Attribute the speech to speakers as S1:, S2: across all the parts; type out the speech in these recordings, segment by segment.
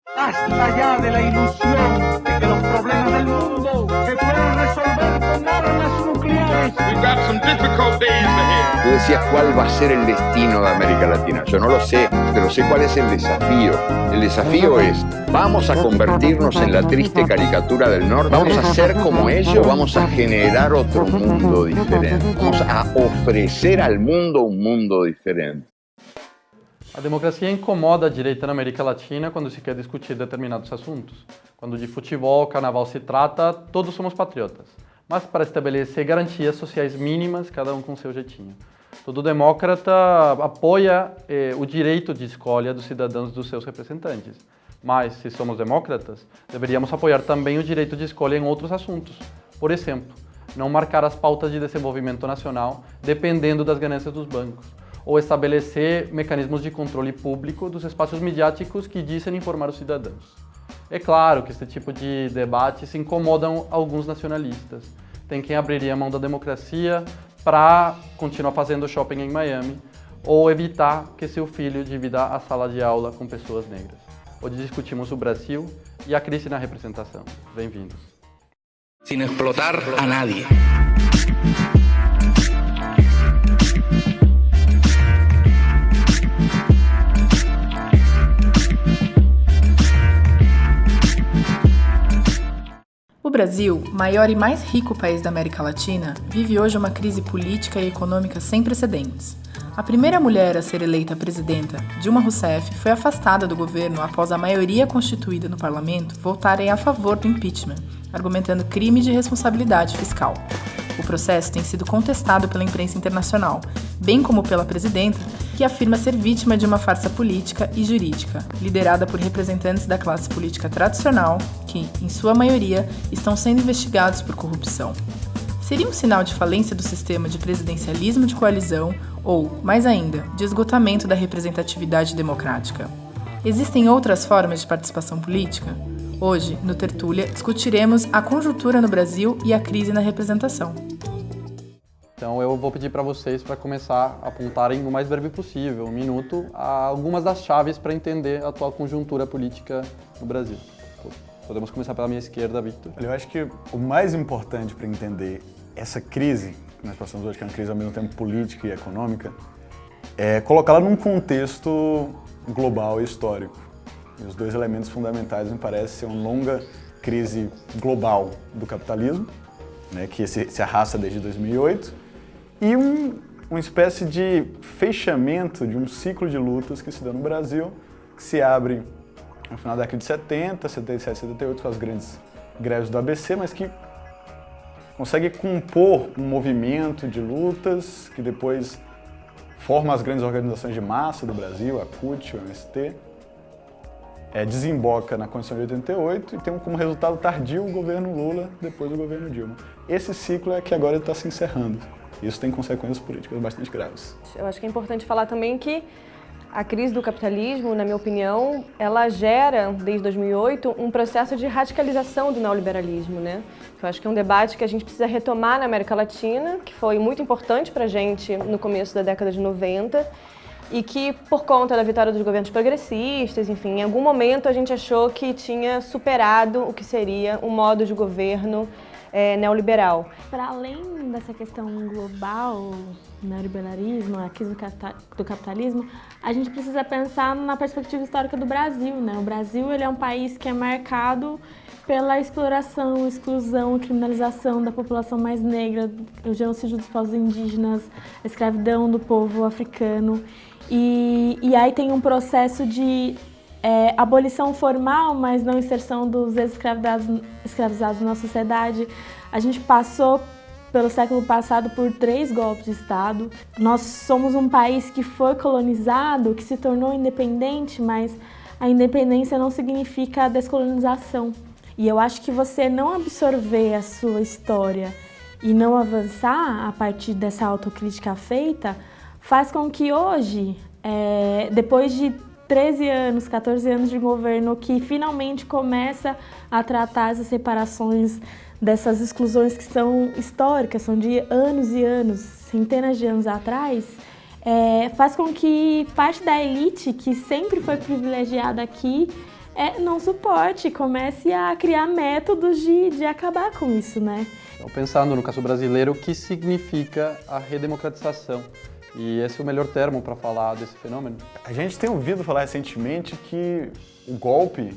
S1: Basta ya de la ilusión de que los problemas del mundo se pueden resolver con armas nucleares.
S2: We've got some difficult days ahead.
S3: Tú decías cuál va a ser el destino de América Latina. Yo no lo sé, pero sé cuál es el desafío. El desafío es, ¿vamos a convertirnos en la triste caricatura del norte? ¿Vamos a ser como ellos? ¿Vamos a generar otro mundo diferente? ¿Vamos a ofrecer al mundo un mundo diferente?
S4: A democracia incomoda a direita na América Latina quando se quer discutir determinados assuntos. Quando de futebol, carnaval se trata, todos somos patriotas. Mas para estabelecer garantias sociais mínimas, cada um com seu jeitinho. Todo demócrata apoia o direito de escolha dos cidadãos dos seus representantes. Mas, se somos demócratas, deveríamos apoiar também o direito de escolha em outros assuntos. Por exemplo, não marcar as pautas de desenvolvimento nacional dependendo das ganâncias dos bancos, ou estabelecer mecanismos de controle público dos espaços midiáticos que dizem informar os cidadãos. É claro que esse tipo de debates incomodam alguns nacionalistas. Tem quem abriria mão da democracia para continuar fazendo shopping em Miami ou evitar que seu filho divida a sala de aula com pessoas negras. Hoje discutimos o Brasil e a crise na representação. Bem-vindos.
S5: Sin explotar a nadie.
S6: O Brasil, maior e mais rico país da América Latina, vive hoje uma crise política e econômica sem precedentes. A primeira mulher a ser eleita presidenta, Dilma Rousseff, foi afastada do governo após a maioria constituída no parlamento votarem a favor do impeachment, argumentando crime de responsabilidade fiscal. O processo tem sido contestado pela imprensa internacional, bem como pela presidenta, que afirma ser vítima de uma farsa política e jurídica, liderada por representantes da classe política tradicional, que, em sua maioria, estão sendo investigados por corrupção. Seria um sinal de falência do sistema de presidencialismo de coalizão ou, mais ainda, de esgotamento da representatividade democrática. Existem outras formas de participação política? Hoje, no Tertúlia, discutiremos a conjuntura no Brasil e a crise na representação.
S4: Então eu vou pedir para vocês para começar a apontarem no mais breve possível, um minuto, algumas das chaves para entender a atual conjuntura política no Brasil. Podemos começar pela minha esquerda, Victor.
S7: Eu acho que o mais importante para entender essa crise que nós passamos hoje, que é uma crise ao mesmo tempo política e econômica, é colocá-la num contexto global e histórico. E os dois elementos fundamentais me parece ser uma longa crise global do capitalismo, né, que se arrasta desde 2008, e uma espécie de fechamento de um ciclo de lutas que se dá no Brasil, que se abre no final da década de 70, 77, 78, com as grandes greves do ABC, mas que consegue compor um movimento de lutas que depois forma as grandes organizações de massa do Brasil, a CUT, o MST, desemboca na Constituição de 88 e tem como resultado tardio o governo Lula, depois o governo Dilma. Esse ciclo é que agora está se encerrando. Isso tem consequências políticas bastante graves.
S8: Eu acho que é importante falar também que a crise do capitalismo, na minha opinião, ela gera, desde 2008, um processo de radicalização do neoliberalismo, né? Eu acho que é um debate que a gente precisa retomar na América Latina, que foi muito importante para a gente no começo da década de 90, e que, por conta da vitória dos governos progressistas, enfim, em algum momento a gente achou que tinha superado o que seria um modo de governo neoliberal.
S9: Para além dessa questão global, neoliberalismo, a crise do capitalismo, a gente precisa pensar na perspectiva histórica do Brasil, né? O Brasil, ele é um país que é marcado pela exploração, exclusão, criminalização da população mais negra, o genocídio dos povos indígenas, a escravidão do povo africano. E aí tem um processo de abolição formal, mas não inserção dos escravizados na sociedade. A gente passou, pelo século passado, por 3 golpes de Estado. Nós somos um país que foi colonizado, que se tornou independente, mas a independência não significa a descolonização. E eu acho que você não absorver a sua história e não avançar a partir dessa autocrítica feita, faz com que hoje, depois de 13 anos, 14 anos de governo que finalmente começa a tratar essas separações, dessas exclusões que são históricas, são de anos e anos, centenas de anos atrás, faz com que parte da elite que sempre foi privilegiada aqui não suporte, comece a criar métodos de acabar com isso, né?
S4: Então, pensando no caso brasileiro, o que significa a redemocratização? E esse é o melhor termo para falar desse fenômeno.
S7: A gente tem ouvido falar recentemente que o golpe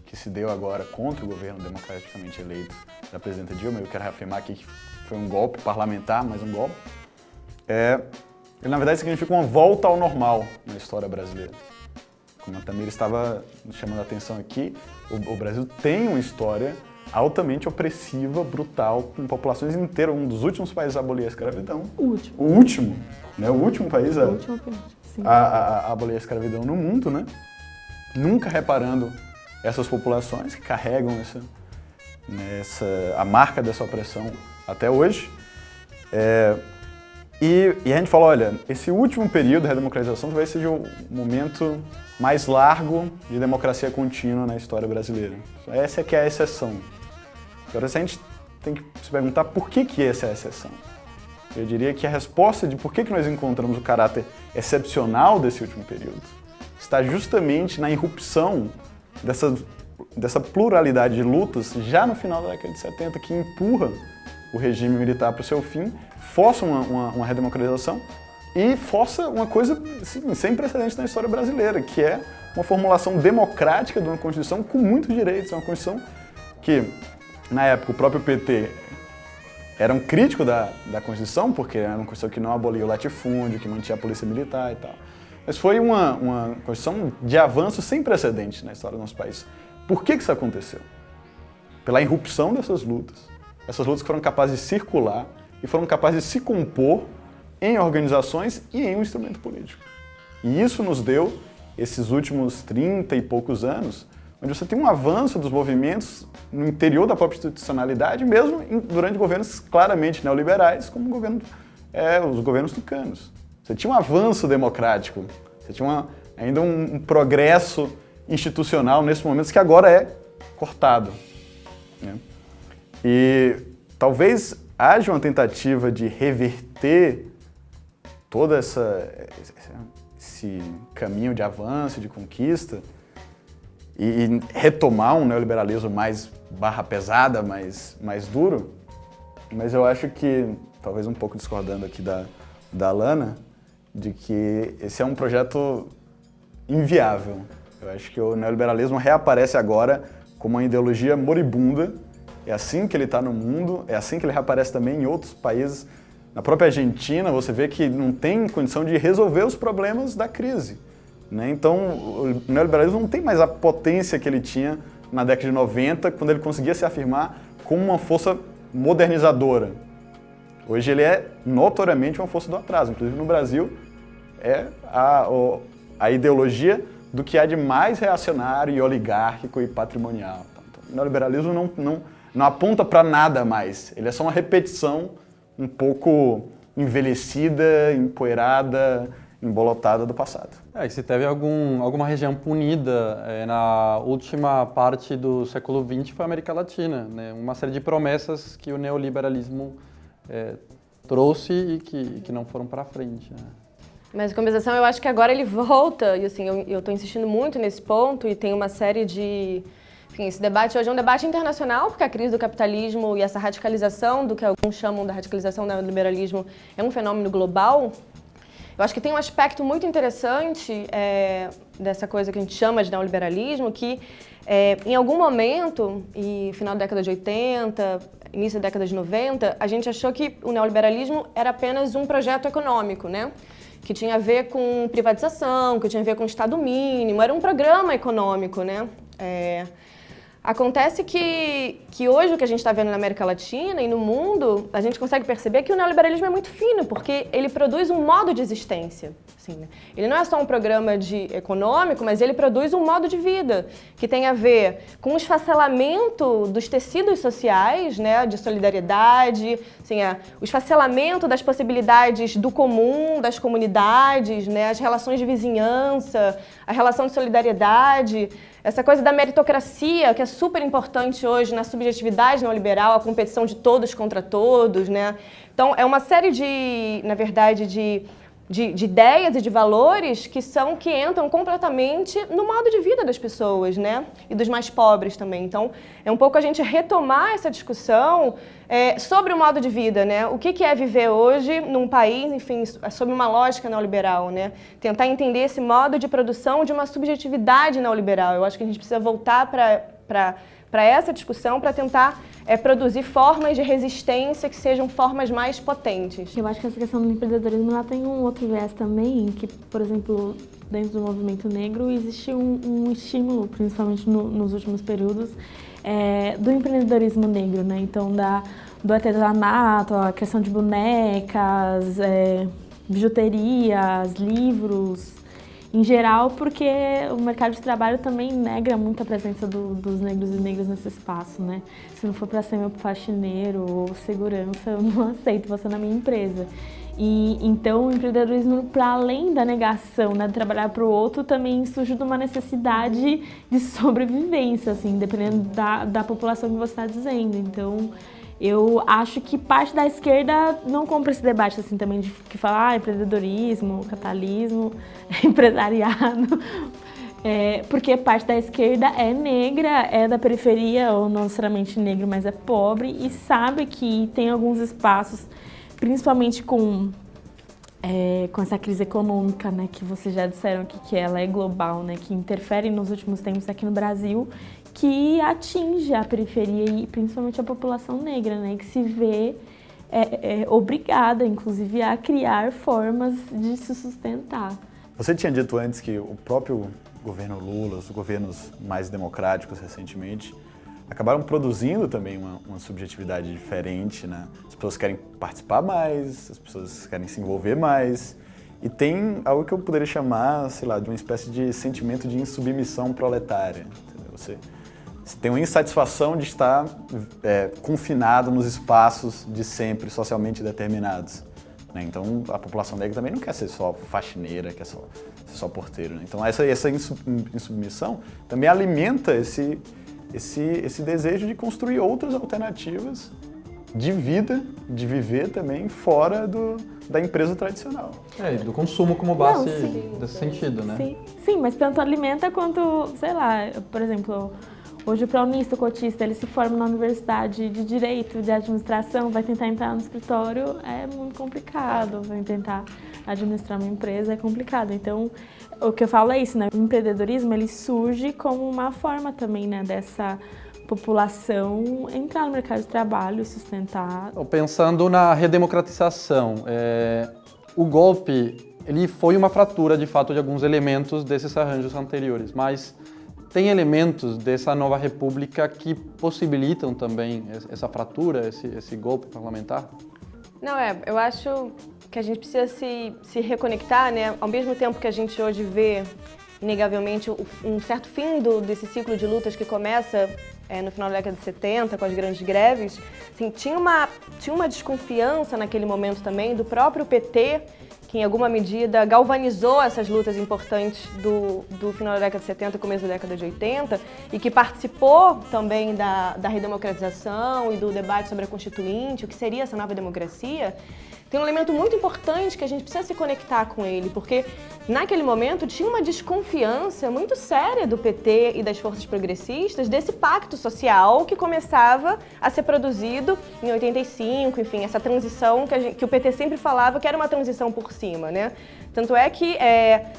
S7: que se deu agora contra o governo democraticamente eleito da presidenta Dilma, eu quero reafirmar aqui que foi um golpe parlamentar, mas um golpe, ele na verdade significa uma volta ao normal na história brasileira. Como a Tamira estava chamando a atenção aqui, o Brasil tem uma história altamente opressiva, brutal, com populações inteiras, um dos últimos países a abolir a escravidão.
S9: O último.
S7: O último, né? O último país
S9: Sim.
S7: a abolir a escravidão no mundo, né? Nunca reparando essas populações que carregam a marca dessa opressão até hoje. E a gente fala, olha, esse último período de redemocratização talvez seja o momento mais largo de democracia contínua na história brasileira. Essa é que é a exceção. Agora, a gente tem que se perguntar por que essa é a exceção. Eu diria que a resposta de por que nós encontramos o caráter excepcional desse último período está justamente na irrupção dessa pluralidade de lutas já no final da década de 70, que empurra o regime militar para o seu fim, força uma redemocratização e força uma coisa assim, sem precedentes na história brasileira, que é uma formulação democrática de uma Constituição com muitos direitos. É uma Constituição que, na época, o próprio PT era um crítico da Constituição, porque era uma Constituição que não abolia o latifúndio, que mantinha a polícia militar e tal. Mas foi uma Constituição de avanço sem precedentes na história do nosso país. Por que isso aconteceu? Pela irrupção dessas lutas. Essas lutas que foram capazes de circular e foram capazes de se compor em organizações e em um instrumento político. E isso nos deu, esses últimos 30 e poucos anos, onde você tem um avanço dos movimentos no interior da própria institucionalidade, mesmo durante governos claramente neoliberais, como os governos tucanos. Você tinha um avanço democrático, você tinha ainda um progresso institucional nesses momentos que agora é cortado, né? E talvez haja uma tentativa de reverter todo esse caminho de avanço, de conquista, e retomar um neoliberalismo mais barra pesada, mais duro. Mas eu acho que, talvez um pouco discordando aqui da Alana, de que esse é um projeto inviável. Eu acho que o neoliberalismo reaparece agora como uma ideologia moribunda. É assim que ele está no mundo, é assim que ele reaparece também em outros países. Na própria Argentina, você vê que não tem condição de resolver os problemas da crise, né? Então, o neoliberalismo não tem mais a potência que ele tinha na década de 90, quando ele conseguia se afirmar como uma força modernizadora. Hoje ele é notoriamente uma força do atraso. Inclusive no Brasil, é a ideologia do que há de mais reacionário e oligárquico e patrimonial. Então, o neoliberalismo não aponta para nada mais. Ele é só uma repetição um pouco envelhecida, empoeirada, embolotada do passado.
S4: E se teve alguma região punida na última parte do século XX foi a América Latina, né? Uma série de promessas que o neoliberalismo trouxe e que não foram para frente, né?
S8: Mas, em compensação, eu acho que agora ele volta, e assim, eu estou insistindo muito nesse ponto, e tem uma série de... Enfim, esse debate hoje é um debate internacional, porque a crise do capitalismo e essa radicalização, do que alguns chamam da radicalização do neoliberalismo, é um fenômeno global. Eu acho que tem um aspecto muito interessante dessa coisa que a gente chama de neoliberalismo, que em algum momento, e final da década de 80, início da década de 90, a gente achou que o neoliberalismo era apenas um projeto econômico, né? Que tinha a ver com privatização, que tinha a ver com Estado mínimo, era um programa econômico, né? Acontece que hoje o que a gente está vendo na América Latina e no mundo, a gente consegue perceber que o neoliberalismo é muito fino, porque ele produz um modo de existência. Assim, né? Ele não é só um programa econômico, mas ele produz um modo de vida, que tem a ver com o esfacelamento dos tecidos sociais, né, de solidariedade, assim, o esfacelamento das possibilidades do comum, das comunidades, né, as relações de vizinhança, a relação de solidariedade, essa coisa da meritocracia, que é super importante hoje na subjetividade neoliberal, a competição de todos contra todos, né? Então, é uma série de, na verdade, de de ideias e de valores que entram completamente no modo de vida das pessoas, né? E dos mais pobres também. Então, é um pouco a gente retomar essa discussão sobre o modo de vida, né? O que é viver hoje num país, enfim, sob uma lógica neoliberal, né? Tentar entender esse modo de produção de uma subjetividade neoliberal. Eu acho que a gente precisa voltar para essa discussão para tentar produzir formas de resistência que sejam formas mais potentes.
S9: Eu acho que essa questão do empreendedorismo ela tem um outro viés também, que, por exemplo, dentro do movimento negro existe um estímulo, principalmente nos últimos períodos, do empreendedorismo negro, né? Então, do artesanato, a questão de bonecas, bijuterias, livros, em geral, porque o mercado de trabalho também nega muito a presença dos negros e negras nesse espaço, né? Se não for para ser meu faxineiro ou segurança, eu não aceito você na minha empresa. E então o empreendedorismo, para além da negação, né, de trabalhar para o outro, também surge de uma necessidade de sobrevivência, assim, dependendo da população que você está dizendo. Então, eu acho que parte da esquerda não compra esse debate assim também de que fala empreendedorismo, capitalismo, empresariado, porque parte da esquerda é negra, é da periferia ou não necessariamente negro, mas é pobre e sabe que tem alguns espaços, principalmente com essa crise econômica, né, que vocês já disseram que ela é global, né, que interfere nos últimos tempos aqui no Brasil, que atinge a periferia e principalmente a população negra, né, que se vê obrigada, inclusive, a criar formas de se sustentar.
S7: Você tinha dito antes que o próprio governo Lula, os governos mais democráticos recentemente, acabaram produzindo também uma subjetividade diferente, né? As pessoas querem participar mais, as pessoas querem se envolver mais, e tem algo que eu poderia chamar, sei lá, de uma espécie de sentimento de insubmissão proletária. Entendeu? Você tem uma insatisfação de estar confinado nos espaços de sempre, socialmente determinados. Né? Então, a população negra também não quer ser só faxineira, quer ser só porteiro. Né? Então, essa insubmissão também alimenta esse desejo de construir outras alternativas de vida, de viver também fora da empresa tradicional.
S4: E do consumo como base desse sentido, né?
S9: Sim, mas tanto alimenta quanto, sei lá, por exemplo, hoje o planista, o cotista, ele se forma na universidade de direito, de administração, vai tentar entrar no escritório, é muito complicado, vai tentar administrar uma empresa, é complicado. Então, o que eu falo é isso, né? O empreendedorismo, ele surge como uma forma também, né, dessa população entrar no mercado de trabalho e sustentar.
S4: Pensando na redemocratização, o golpe ele foi uma fratura, de fato, de alguns elementos desses arranjos anteriores, mas tem elementos dessa nova república que possibilitam também essa fratura, esse golpe parlamentar?
S8: Não, eu acho que a gente precisa se reconectar, né? Ao mesmo tempo que a gente hoje vê, inegavelmente, um certo fim desse ciclo de lutas que começa no final da década de 70, com as grandes greves, assim, tinha uma desconfiança naquele momento também do próprio PT, que em alguma medida galvanizou essas lutas importantes do final da década de 70 e começo da década de 80 e que participou também da redemocratização e do debate sobre a Constituinte, o que seria essa nova democracia. Tem um elemento muito importante que a gente precisa se conectar com ele, porque naquele momento tinha uma desconfiança muito séria do PT e das forças progressistas desse pacto social que começava a ser produzido em 85, enfim, essa transição que o PT sempre falava que era uma transição por cima, né? Tanto é que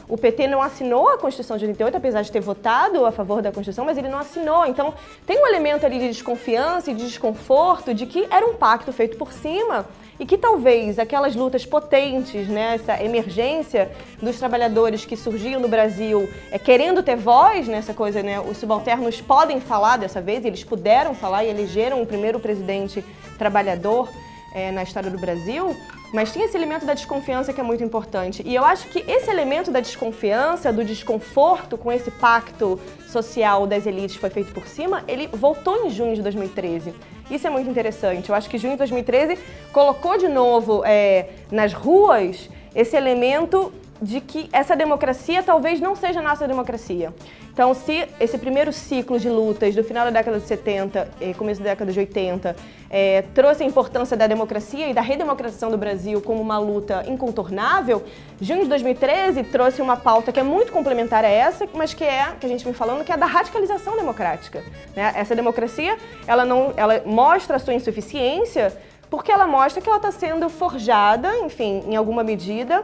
S8: o PT não assinou a Constituição de 88, apesar de ter votado a favor da Constituição, mas ele não assinou. Então, tem um elemento ali de desconfiança e de desconforto de que era um pacto feito por cima e que talvez aquelas lutas potentes, né, essa emergência dos trabalhadores que surgiam no Brasil querendo ter voz nessa coisa, né, os subalternos podem falar dessa vez, eles puderam falar e elegeram o primeiro presidente trabalhador na história do Brasil, mas tinha esse elemento da desconfiança que é muito importante. E eu acho que esse elemento da desconfiança, do desconforto com esse pacto social das elites foi feito por cima, ele voltou em junho de 2013. Isso é muito interessante. Eu acho que junho de 2013 colocou de novo nas ruas esse elemento de que essa democracia talvez não seja a nossa democracia. Então, se esse primeiro ciclo de lutas do final da década de 70 e começo da década de 80 trouxe a importância da democracia e da redemocratização do Brasil como uma luta incontornável, junho de 2013 trouxe uma pauta que é muito complementar a essa, mas que a gente vem falando, que é da radicalização democrática, né? Essa democracia, ela mostra a sua insuficiência porque ela mostra que ela está sendo forjada, enfim, em alguma medida,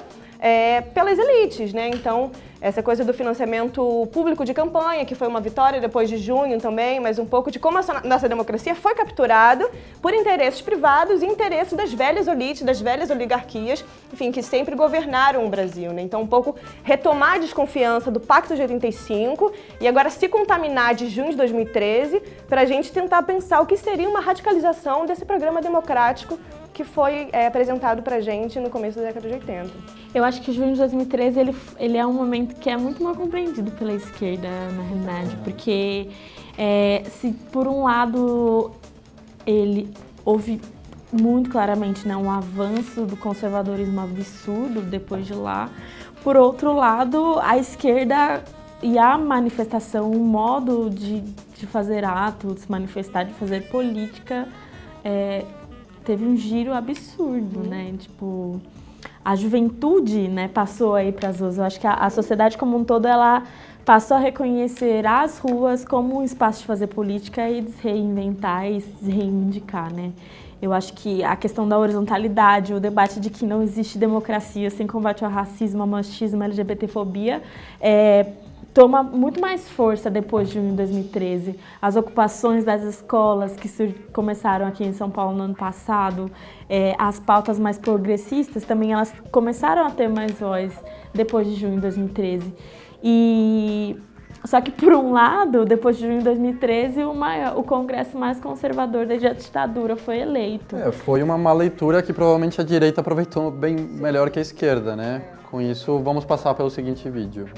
S8: pelas elites, né? Então, essa coisa do financiamento público de campanha, que foi uma vitória depois de junho também, mas um pouco de como a nossa democracia foi capturada por interesses privados e interesses das velhas elites, das velhas oligarquias, enfim, que sempre governaram o Brasil, né? Então, um pouco retomar a desconfiança do Pacto de 85 e agora se contaminar de junho de 2013 para a gente tentar pensar o que seria uma radicalização desse programa democrático que foi apresentado pra gente no começo da década de 80.
S9: Eu acho que junho de 2013 ele é um momento que é muito mal compreendido pela esquerda, na realidade, porque se por um lado houve muito claramente, né, um avanço do conservadorismo absurdo depois de lá, por outro lado, a esquerda e a manifestação, o modo de fazer atos, de se manifestar, de fazer política, teve um giro absurdo, né? Tipo, a juventude, né, passou aí para as ruas. Eu acho que a sociedade como um todo, ela passou a reconhecer as ruas como um espaço de fazer política e de se reinventar e se reivindicar, né? Eu acho que a questão da horizontalidade, o debate de que não existe democracia sem combate ao racismo, ao machismo, à LGBTfobia, toma muito mais força depois de junho de 2013. As ocupações das escolas que começaram aqui em São Paulo no ano passado, as pautas mais progressistas também, elas começaram a ter mais voz depois de junho de 2013. Só que, por um lado, depois de junho de 2013, o congresso mais conservador desde a ditadura foi eleito.
S4: Foi uma leitura que provavelmente a direita aproveitou bem melhor que a esquerda, né? Com isso, vamos passar pelo seguinte vídeo.